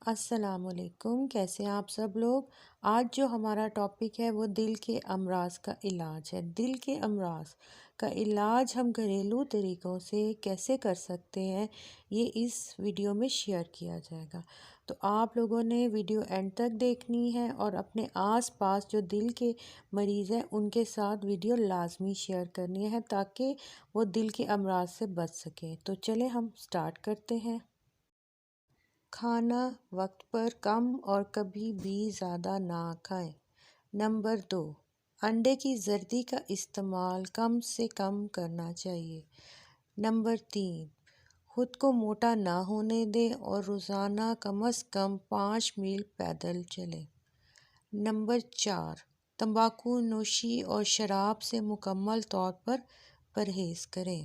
السلام علیکم، کیسے ہیں آپ سب لوگ؟ آج جو ہمارا ٹاپک ہے وہ دل کے امراض کا علاج ہے۔ دل کے امراض کا علاج ہم گھریلو طریقوں سے کیسے کر سکتے ہیں، یہ اس ویڈیو میں شیئر کیا جائے گا۔ تو آپ لوگوں نے ویڈیو اینڈ تک دیکھنی ہے اور اپنے آس پاس جو دل کے مریض ہیں ان کے ساتھ ویڈیو لازمی شیئر کرنی ہے تاکہ وہ دل کے امراض سے بچ سکیں۔ تو چلیں ہم سٹارٹ کرتے ہیں۔ کھانا وقت پر کم اور کبھی بھی زیادہ نہ کھائیں۔ نمبر 2، انڈے کی زردی کا استعمال کم سے کم کرنا چاہیے۔ نمبر 3، خود کو موٹا نہ ہونے دیں اور روزانہ کم از کم 5 میل پیدل چلیں۔ نمبر 4، تمباکو نوشی اور شراب سے مکمل طور پر پرہیز کریں۔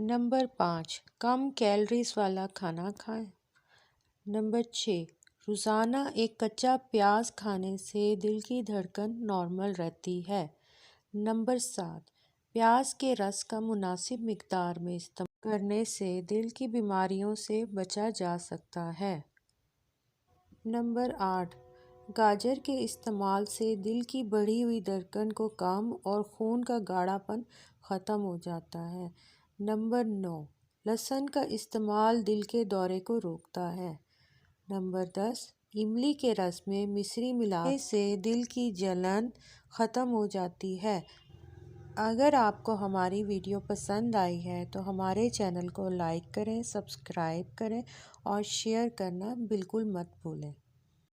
نمبر 5، کم کیلریز والا کھانا کھائیں۔ نمبر 6، روزانہ ایک کچا پیاز کھانے سے دل کی دھڑکن نارمل رہتی ہے۔ نمبر 7، پیاز کے رس کا مناسب مقدار میں استعمال کرنے سے دل کی بیماریوں سے بچا جا سکتا ہے۔ نمبر 8، گاجر کے استعمال سے دل کی بڑھی ہوئی دھڑکن کو کم اور خون کا گاڑھا پن ختم ہو جاتا ہے۔ نمبر 9، لہسن کا استعمال دل کے دورے کو روکتا ہے۔ نمبر 10، املی کے رس میں مصری ملانے سے دل کی جلن ختم ہو جاتی ہے۔ اگر آپ کو ہماری ویڈیو پسند آئی ہے تو ہمارے چینل کو لائک کریں، سبسکرائب کریں اور شیئر کرنا بالکل مت بھولیں۔